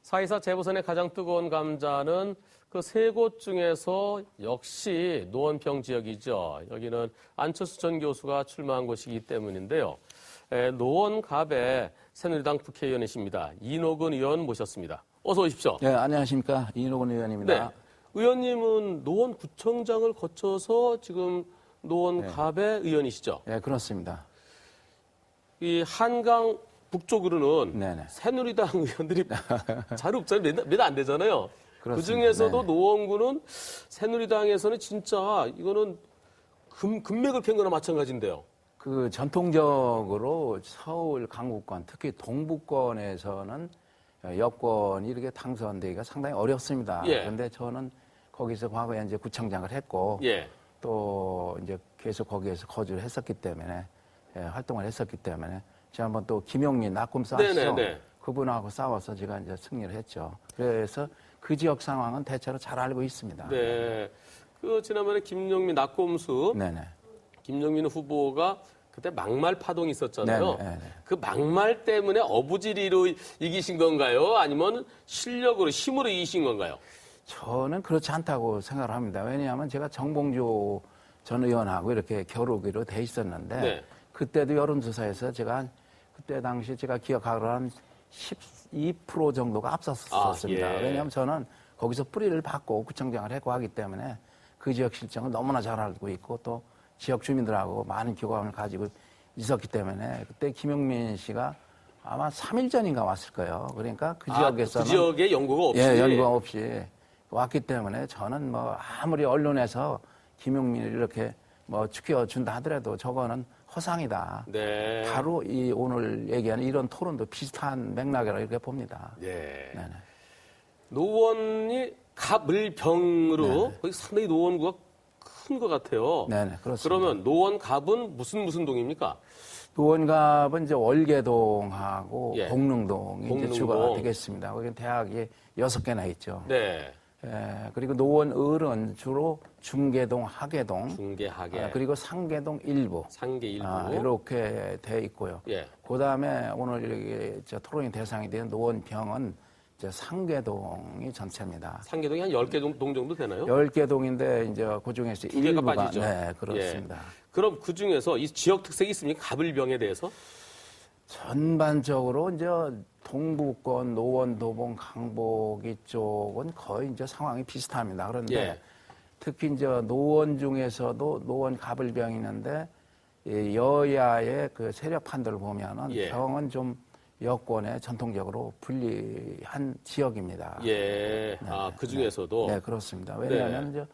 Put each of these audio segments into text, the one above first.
4.24 재보선의 가장 뜨거운 감자는 그 세 곳 중에서 역시 노원평 지역이죠. 여기는 안철수 전 교수가 출마한 곳이기 때문인데요. 노원갑의 새누리당 국회의원이십니다. 이노근 의원 모셨습니다. 어서 오십시오. 네, 안녕하십니까. 이노근 의원입니다. 네. 의원님은 노원구청장을 거쳐서 지금 노원갑의 의원이시죠? 네, 그렇습니다. 이 한강 북쪽으로는 네네. 새누리당 의원들이 잘 없잖아요. 몇 안 되잖아요. 그렇습니다. 그 중에서도 네네. 노원구는 새누리당에서는 진짜 이거는 금맥을 캔 거나 마찬가지인데요. 그 전통적으로 서울 강북권, 특히 동부권에서는 여권이 이렇게 당선되기가 상당히 어렵습니다. 예. 그런데 저는 거기서 과거에 이제 구청장을 했고 예. 또 이제 계속 거기에서 거주를 했었기 때문에 활동을 했었기 때문에 제가 한번 또 김용민 낙곰 싸웠죠. 네네네. 그분하고 싸워서 제가 이제 승리를 했죠. 그래서 그 지역 상황은 대체로 잘 알고 있습니다. 네. 그 지난번에 김용민 낙곰수 네네. 김용민 후보가 그때 막말 파동이 있었잖아요. 네네. 그 막말 때문에 어부지리로 이기신 건가요? 아니면 실력으로 힘으로 이기신 건가요? 저는 그렇지 않다고 생각을 합니다. 왜냐하면 제가 정봉주 전 의원하고 이렇게 겨루기로 돼 있었는데 네. 그때도 여론조사에서 제가 그때 당시 제가 기억하기로 한 12% 정도가 앞섰었습니다. 아, 예. 왜냐하면 저는 거기서 뿌리를 받고 구청장을 했고 하기 때문에 그 지역 실정을 너무나 잘 알고 있고 또 지역 주민들하고 많은 교감을 가지고 있었기 때문에 그때 김용민 씨가 아마 3일 전인가 왔을 거예요. 그러니까 그 지역에서는 그 지역에 연고가 없이 연고가 없이 왔기 때문에 저는 뭐 아무리 언론에서 김용민을 이렇게 뭐 추켜준다 하더라도 저거는 허상이다. 네. 바로 이 오늘 얘기하는 이런 토론도 비슷한 맥락이라고 이렇게 봅니다. 예. 네네. 노원이 갑을병으로 네네. 거기 상당히 노원구가 큰 것 같아요. 네네, 그렇습니다. 그러면 노원갑은 무슨 동입니까? 노원갑은 이제 월계동하고 예. 공릉동이 공릉동. 이제 주가 되겠습니다. 거기 대학이 6개나 있죠. 네. 그리고 노원을은 주로 중계동, 하계동, 중계하계, 그리고 상계동 일부, 상계 일부. 이렇게 돼 있고요. 예. 그다음에 오늘 이렇게 토론의 대상이 된 노원평은 이제 상계동이 전체입니다. 상계동이 한 10개 동 정도 되나요? 10개 동인데 이제 그 중에서 2개가 일부가 빠지죠. 네, 그렇습니다. 예. 그럼 그 중에서 이 지역 특색이 있습니까? 갑을병에 대해서? 전반적으로 이제 동부권, 노원, 도봉, 강북 이쪽은 거의 이제 상황이 비슷합니다. 그런데 예. 특히 이제 노원 중에서도 노원 갑을병이 있는데 이 여야의 그 세력 판도를 보면은 예. 병은 좀 여권에 전통적으로 불리한 지역입니다. 예. 그 중에서도? 네, 그렇습니다. 왜냐하면 이제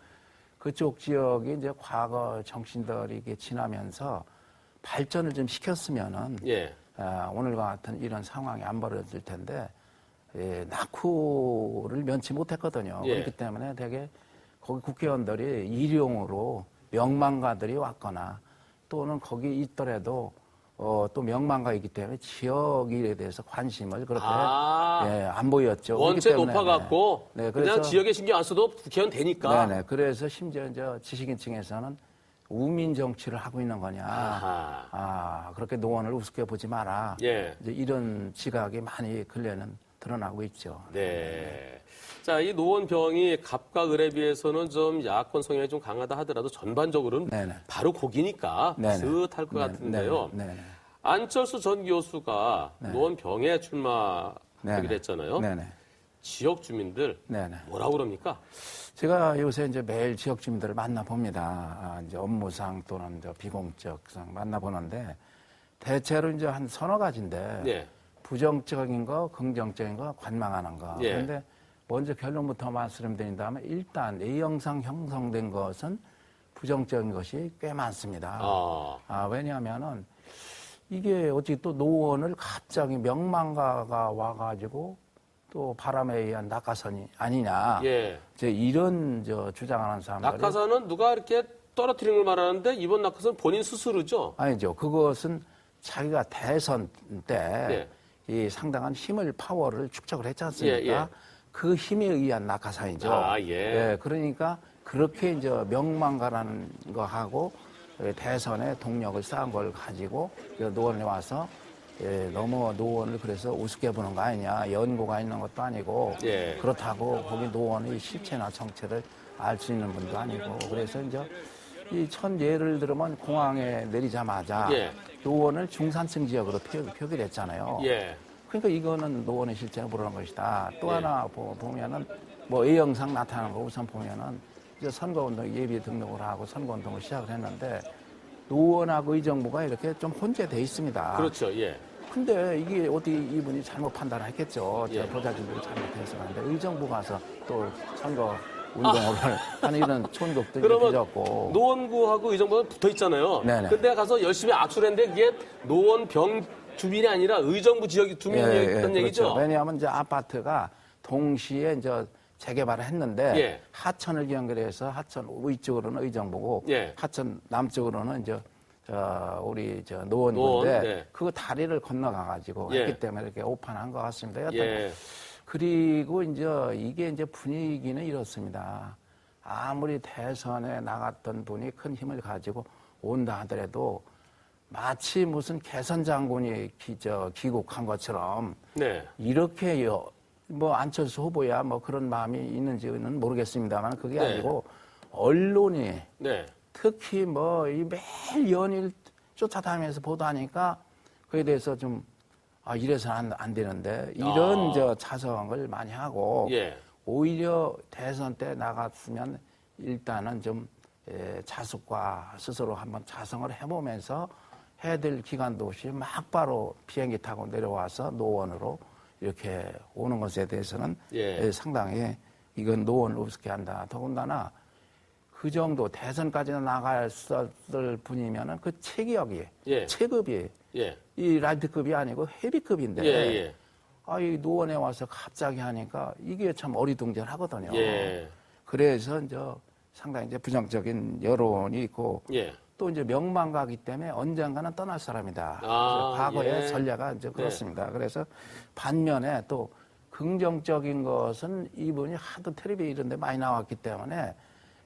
그쪽 지역이 이제 과거 정신들이 이게 지나면서 발전을 좀 시켰으면은 예. 오늘과 같은 이런 상황이 안 벌어질 텐데 낙후를 면치 못했거든요. 예. 그렇기 때문에 되게 거기 국회의원들이 일용으로 명망가들이 왔거나 또는 거기 있더라도 또 명망가이기 때문에 지역 일에 대해서 관심을 그렇게 안 보였죠. 원체 높아갖고 네, 그냥 지역에 신경 안 써도 국회의원 되니까. 네네. 그래서 심지어 이제 지식인층에서는 우민 정치를 하고 있는 거냐. 그렇게 노원을 우습게 보지 마라. 예. 이제 이런 지각이 많이 근래는 드러나고 있죠. 네. 자, 이 노원병이 갑과 을에 비해서는 좀 야권 성향이 좀 강하다 하더라도 전반적으로는 네네. 바로 거기니까 네네. 비슷할 것 같은데요. 네네. 안철수 전 교수가 노원병에 출마하기로 네네. 했잖아요. 네네. 지역 주민들 네네. 뭐라고 그럽니까? 제가 요새 이제 매일 지역 주민들을 만나봅니다. 이제 업무상 또는 이제 비공적상 만나보는데 대체로 이제 한 서너 가지인데 예. 부정적인 거, 긍정적인 거, 관망하는 거. 예. 그런데 먼저 결론부터 말씀드린다면 일단 A형상 형성된 것은 부정적인 것이 꽤 많습니다. 왜냐하면은 이게 어찌 또 노원을 갑자기 명망가가 와가지고 또 바람에 의한 낙하산이 아니냐. 예. 이제 이런 주장하는 사람들이 낙하산은 누가 이렇게 떨어뜨리는 걸 말하는데 이번 낙하산은 본인 스스로죠? 아니죠. 그것은 자기가 대선 때 이 상당한 힘을 파워를 축적을 했지 않습니까? 그 힘에 의한 낙하산이죠. 그러니까 그렇게 이제 명망가라는 거 하고 대선에 동력을 쌓은 걸 가지고 노원에 와서 너무 노원을 그래서 우습게 보는 거 아니냐, 연고가 있는 것도 아니고 예. 그렇다고 거기 노원의 실체나 정체를 알 수 있는 분도 아니고 그래서 이제 이 예를 들면 공항에 내리자마자 예. 노원을 중산층 지역으로 표기를 했잖아요. 예. 그러니까 이거는 노원의 실체를 모르는 것이다. 또 예. 하나 보면은 뭐 A영상 나타나는 거 우선 보면은 이제 선거운동 예비 등록을 하고 선거운동을 시작을 했는데 노원하고 의정부가 이렇게 좀 혼재돼 있습니다. 그렇죠. 예. 근데 이게 어디 이분이 잘못 판단을 했겠죠. 예. 보좌진들이 잘못해서 그런데 의정부 가서 또 선거 운동을 하는 이런 촌극들이 그러면 빚었고. 노원구하고 의정부는 붙어 있잖아요. 네네. 근데 가서 열심히 압수를 했는데 이게 노원병 주민이 아니라 의정부 지역 주민이었던 얘기죠. 그렇죠. 왜냐하면 이제 아파트가 동시에 이제 재개발을 했는데 예. 하천을 연결해서 하천 위쪽으로는 의정부고 예. 하천 남쪽으로는 이제 우리 노원구인데 노원, 네. 그 다리를 건너가가지고 예. 했기 때문에 이렇게 오판한 것 같습니다. 여튼 예. 그리고 이게 이제 분위기는 이렇습니다. 아무리 대선에 나갔던 분이 큰 힘을 가지고 온다 하더라도 마치 무슨 개선 장군이 귀국한 것처럼 네. 이렇게요. 뭐 안철수 후보야 뭐 그런 마음이 있는지는 모르겠습니다만 그게 네. 아니고 언론이 네. 특히 뭐 이 매일 연일 쫓아다니면서 보도하니까 그에 대해서 좀 이래서는 안 되는데 이런 자성을 많이 하고 예. 오히려 대선 때 나갔으면 일단은 좀 자숙과 스스로 한번 자성을 해보면서 해야 될 기간도 없이 막바로 비행기 타고 내려와서 노원으로 이렇게 오는 것에 대해서는 예. 상당히 이건 노원을 우습게 한다. 더군다나 그 정도 대선까지는 나갔을 분이면은 그 체격이, 예. 체급이 예. 이 라이트급이 아니고 헤비급인데 예. 이 노원에 와서 갑자기 하니까 이게 참 어리둥절하거든요. 예. 그래서 상당히 부정적인 여론이 있고 예. 또 명망가기 때문에 언젠가는 떠날 사람이다. 과거의 예. 전례가 그렇습니다. 그래서 반면에 또 긍정적인 것은 이분이 하도 텔레비 이런 데 많이 나왔기 때문에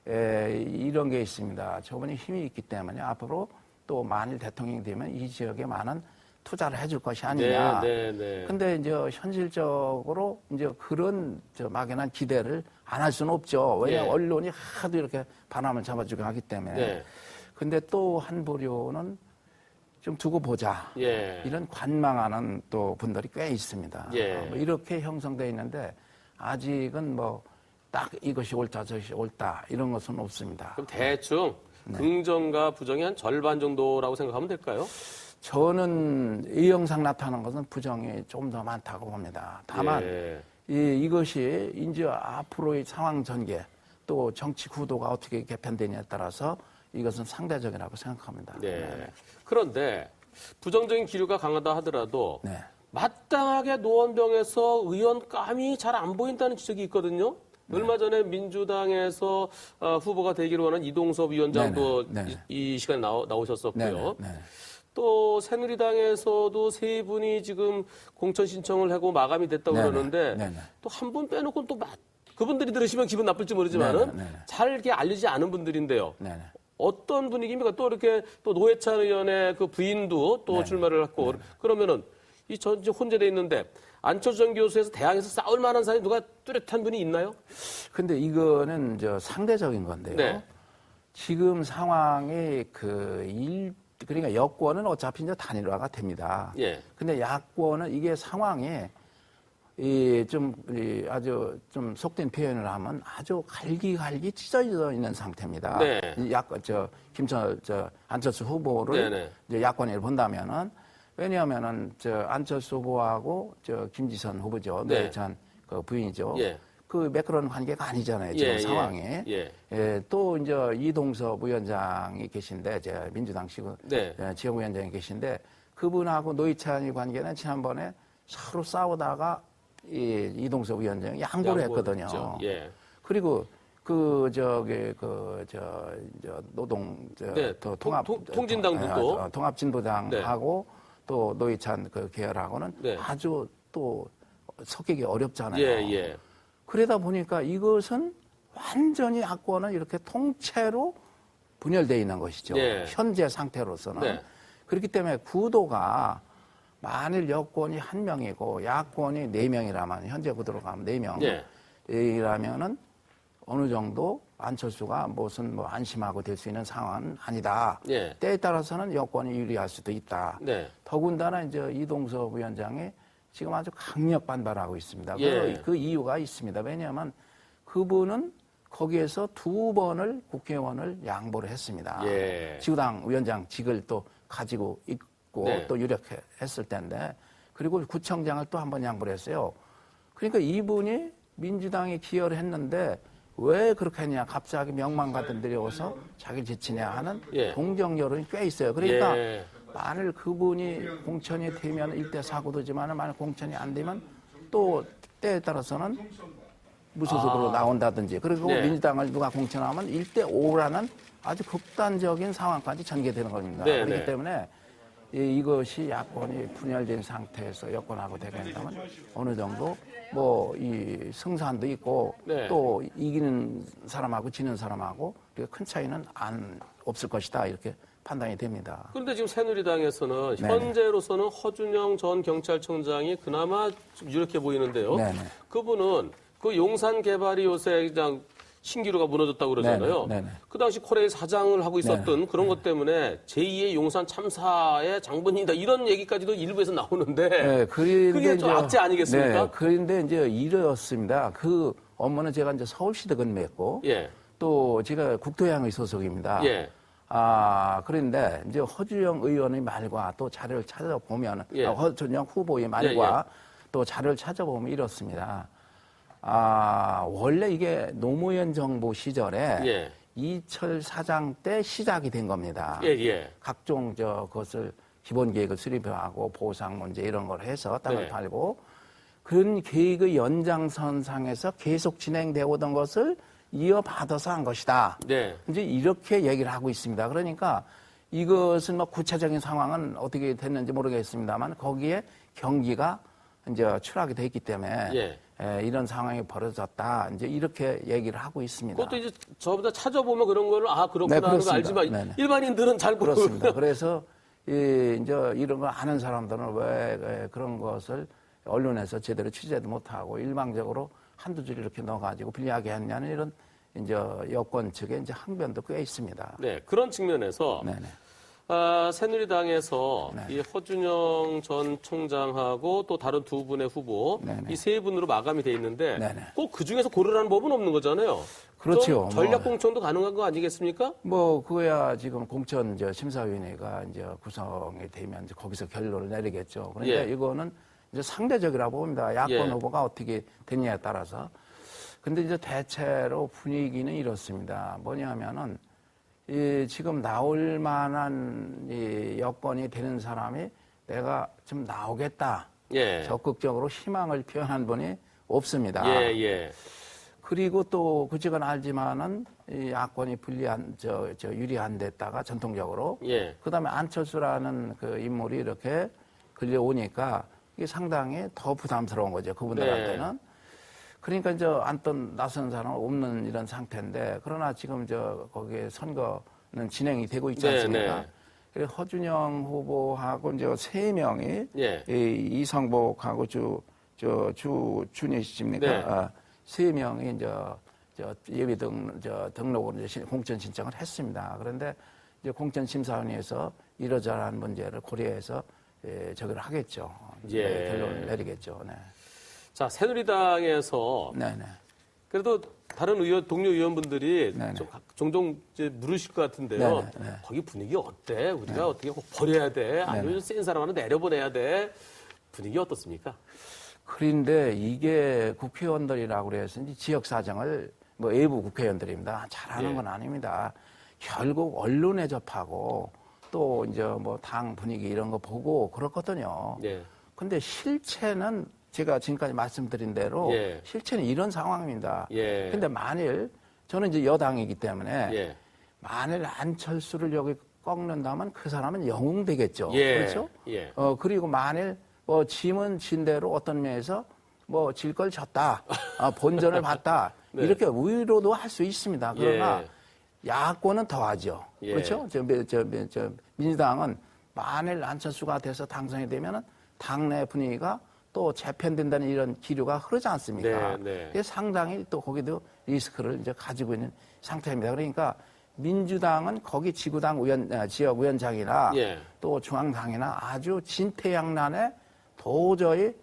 이런 게 있습니다. 저분이 힘이 있기 때문에 앞으로 또 만일 대통령이 되면 이 지역에 많은 투자를 해줄 것이 아니냐. 근데 이제 현실적으로 그런 막연한 기대를 안 할 수는 없죠. 왜냐하면 언론이 하도 이렇게 바람을 잡아주고 하기 때문에. 네. 근데 또 한 부류는 좀 두고 보자. 예. 이런 관망하는 또 분들이 꽤 있습니다. 예. 이렇게 형성되어 있는데 아직은 딱 이것이 옳다 저것이 옳다 이런 것은 없습니다. 그럼 대충 긍정과 부정이 한 절반 정도라고 생각하면 될까요? 저는 이 영상 나타나는 것은 부정이 좀 더 많다고 봅니다. 다만 이것이 이제 앞으로의 상황 전개 또 정치 구도가 어떻게 개편되냐에 따라서 이것은 상대적이라고 생각합니다. 네. 그런데 부정적인 기류가 강하다 하더라도 네. 마땅하게 노원병에서 의원감이 잘 안 보인다는 지적이 있거든요. 얼마 전에 민주당에서 후보가 되기로 하는 이동섭 위원장도 이 시간에 나오셨었고요. 또 새누리당에서도 세 분이 지금 공천 신청을 하고 마감이 됐다고 그러는데 또 한 분 빼놓고 또 그분들이 들으시면 기분 나쁠지 모르지만은 잘 이렇게 알려지지 않은 분들인데요. 어떤 분위기입니까? 또 이렇게 또 노회찬 의원의 그 부인도 또 출마를 했고 그러면은 이 전체 혼재돼 있는데 안철수 전 교수에서 대항에서 싸울 만한 사람이 누가 뚜렷한 분이 있나요? 근데 이거는 상대적인 건데요. 네. 지금 상황이 그러니까 여권은 어차피 이제 단일화가 됩니다. 예. 근데 야권은 이게 상황이 아주 좀 속된 표현을 하면 아주 갈기갈기 찢어져 있는 상태입니다. 네. 안철수 후보를 이제 야권을 본다면은 왜냐하면은 안철수 후보하고 김지선 후보죠. 노회찬 그 부인이죠. 그 매끄러운 관계가 아니잖아요. 지금 상황이. 또 이제 이동섭 위원장이 계신데 민주당 지역위원장이 계신데 그분하고 노회찬의 관계는 지난번에 서로 싸우다가 이동섭 위원장이 양보를 했거든요. 그리고 통진당도 통합진보당하고 또 노회찬 계열하고는 아주 또 섞이기 어렵잖아요. 그러다 보니까 이것은 완전히 야권은 이렇게 통째로 분열되어 있는 것이죠. 현재 상태로서는. 그렇기 때문에 구도가 만일 여권이 1명이고 야권이 4명이라면 현재 구도로 가면 4명 예. 이라면은 어느 정도 안철수가 무슨 뭐 안심하고 될 수 있는 상황은 아니다. 예. 때에 따라서는 여권이 유리할 수도 있다. 네. 더군다나 이제 이동섭 위원장이 지금 아주 강력 반발하고 있습니다. 예. 그 이유가 있습니다. 왜냐하면 그분은 거기에서 2번을 국회의원을 양보를 했습니다. 예. 지구당 위원장직을 또 가지고 있고 네. 또 유력했을 텐데 그리고 구청장을 또 한 번 양보를 했어요. 그러니까 이분이 민주당에 기여를 했는데 왜 그렇게 했냐. 갑자기 명만 같은 데리 오서 자기를 지치냐 하는 예. 동정 여론이 꽤 있어요. 그러니까 예. 만일 그분이 공천이 되면 1대 4구도지만 만일 공천이 안 되면 또 때에 따라서는 무소속으로 나온다든지 그리고 네. 민주당을 누가 공천하면 1대 5라는 아주 극단적인 상황까지 전개되는 겁니다. 네, 그렇기 네. 때문에 이것이 야권이 분열된 상태에서 여권하고 대결한다면 어느 정도 뭐 이 승산도 있고 네. 또 이기는 사람하고 지는 사람하고 큰 차이는 없을 것이다 이렇게 판단이 됩니다. 그런데 지금 새누리당에서는 네네. 현재로서는 허준영 전 경찰청장이 그나마 좀 유력해 보이는데요. 네네. 그분은 그 용산 개발이 요새 그냥 신기루가 무너졌다고 그러잖아요. 네네. 그 당시 코레일 사장을 하고 있었던 그런 것 때문에 제2의 용산 참사의 장본인이다 이런 얘기까지도 일부에서 나오는데 네, 그게 좀 악재 아니겠습니까? 네, 그런데 이제 이렇습니다. 그 업무는 제가 이제 서울시도 근무했고 예. 또 제가 국토양의 소속입니다. 예. 그런데 이제 허주영 의원의 말과 또 자료를 찾아보면 예. 허준영 후보의 말과 또 자료를 찾아보면 이렇습니다. 원래 이게 노무현 정부 시절에 예. 이철 사장 때 시작이 된 겁니다. 예, 예. 각종 그것을 기본 계획을 수립하고 보상 문제 이런 걸 해서 땅을 네. 팔고 그런 계획의 연장선상에서 계속 진행되어 오던 것을 이어받아서 한 것이다. 네. 이제 이렇게 얘기를 하고 있습니다. 그러니까 이것은 뭐 구체적인 상황은 어떻게 됐는지 모르겠습니다만 거기에 경기가 이제 추락이 돼 있기 때문에 예. 이런 상황이 벌어졌다. 이제 이렇게 얘기를 하고 있습니다. 그것도 이제 저보다 찾아보면 그런 거를 그렇구나 네, 하는 거 그렇습니다. 알지만 네네. 일반인들은 잘 모르고 그렇습니다. 그래서 이제 이런 걸 아는 사람들은 왜 그런 것을 언론에서 제대로 취재도 못하고 일방적으로 한두 줄 이렇게 넣어가지고 불리하게 했냐는 이런 이제 여권 측에 이제 항변도 꽤 있습니다. 네, 그런 측면에서 네네. 새누리당에서 네. 이 허준영 전 총장하고 또 다른 두 분의 후보 네네. 이 세 분으로 마감이 돼 있는데 네네. 꼭 그 중에서 고르라는 법은 없는 거잖아요. 그렇죠. 좀 전략 공천도 가능한 거 아니겠습니까? 뭐 그거야 지금 공천 심사위원회가 이제 구성이 되면 이제 거기서 결론을 내리겠죠. 그러니까 예. 이거는 이제 상대적이라고 봅니다. 야권 예. 후보가 어떻게 되냐에 따라서. 근데 이제 대체로 분위기는 이렇습니다. 뭐냐면은 지금 나올 만한 이 여건이 되는 사람이 내가 좀 나오겠다. 예. 적극적으로 희망을 표현한 분이 없습니다. 예, 예. 그리고 또 그직은 알지만은 이 야권이 유리한 데다가 전통적으로 예. 그다음에 안철수라는 그 인물이 이렇게 걸려오니까 이게 상당히 더 부담스러운 거죠. 그분들한테는. 그러니까 이제 안던 나선 사람은 없는 이런 상태인데 그러나 지금 거기에 선거는 진행이 되고 있지 않습니까? 그래서 허준영 후보하고 이제 3명이 예. 이성복하고 주준희 씨입니까? 네. 3명이 이제 예비 등록으로 이제 공천 신청을 했습니다. 그런데 이제 공천 심사위원회에서 이러저러한 문제를 고려해서 저기를 하겠죠. 예. 결론을 내리겠죠. 네. 자, 새누리당에서 네네. 그래도 다른 동료 의원분들이 네네. 종종 이제 물으실 것 같은데요. 네네, 네. 거기 분위기 어때? 우리가 어떻게 꼭 버려야 돼? 아니면 센 사람 하나 내려보내야 돼? 분위기 어떻습니까? 그런데 이게 국회의원들이라고 그래서 이제 지역 사정을 뭐 외부 국회의원들입니다. 잘하는 예. 건 아닙니다. 결국 언론에 접하고 또 이제 뭐 당 분위기 이런 거 보고 그렇거든요. 예. 근데 실체는 제가 지금까지 말씀드린 대로 예. 실체는 이런 상황입니다. 예. 근데 만일 저는 이제 여당이기 때문에 예. 만일 안철수를 여기 꺾는다면 그 사람은 영웅 되겠죠. 예. 그렇죠? 예. 그리고 만일 짐은 진 대로 어떤 면에서 질 걸 졌다. 본전을 봤다. 네. 이렇게 위로도 할 수 있습니다. 그러나 야권은 더하죠. 예. 그렇죠? 민주당은 만일 안철수가 돼서 당선이 되면은 당내 분위기가 또 재편된다는 이런 기류가 흐르지 않습니까? 네, 네. 그래서 상당히 또 거기도 리스크를 이제 가지고 있는 상태입니다. 그러니까 민주당은 거기 지구당 지역 위원장이나 예. 또 중앙당이나 아주 진퇴양난에 도저히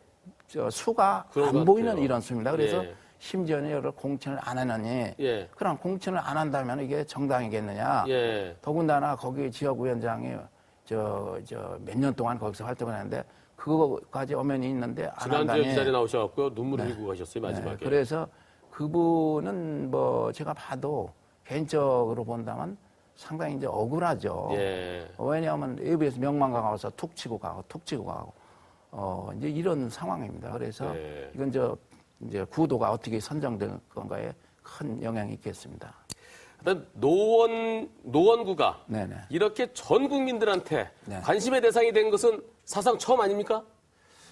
수가 그런 안 것 보이는 같아요. 이런 수입니다. 그래서 예. 심지어는 여러 공천을 안 하느니 예. 그럼 공천을 안 한다면 이게 정당이겠느냐? 예. 더군다나 거기 지역위원장이 몇 년 동안 거기서 활동을 했는데 그거까지 엄연히 있는데 안 지난주에 한다니. 그 자리에 나오셔갖고요. 눈물을 흘리고 가셨어요, 마지막에. 네, 그래서 그분은 뭐 제가 봐도 개인적으로 본다면 상당히 이제 억울하죠. 예. 왜냐하면 ABS 명망가 가서 툭 치고 가고 이제 이런 상황입니다. 그래서 네. 이건 이제 구도가 어떻게 선정될 건가에 큰 영향이 있겠습니다. 일단 노원구가 네네. 이렇게 전 국민들한테 네. 관심의 대상이 된 것은 사상 처음 아닙니까?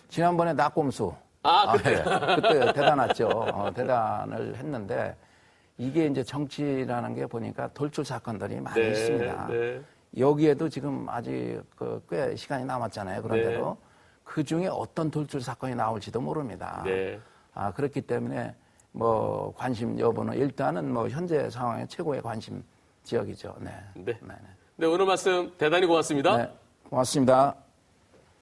지난번에 낙곰수. 그때. 예. 그때 대단했죠. 대단을 했는데 이게 이제 정치라는 게 보니까 돌출 사건들이 많이 네, 있습니다. 네. 여기에도 지금 아직 꽤 시간이 남았잖아요. 그런데도 네. 그 중에 어떤 돌출 사건이 나올지도 모릅니다. 네. 그렇기 때문에 뭐 관심 여부는 일단은 뭐 현재 상황에 최고의 관심 지역이죠. 네. 네. 네, 오늘 말씀 대단히 고맙습니다. 네. 고맙습니다.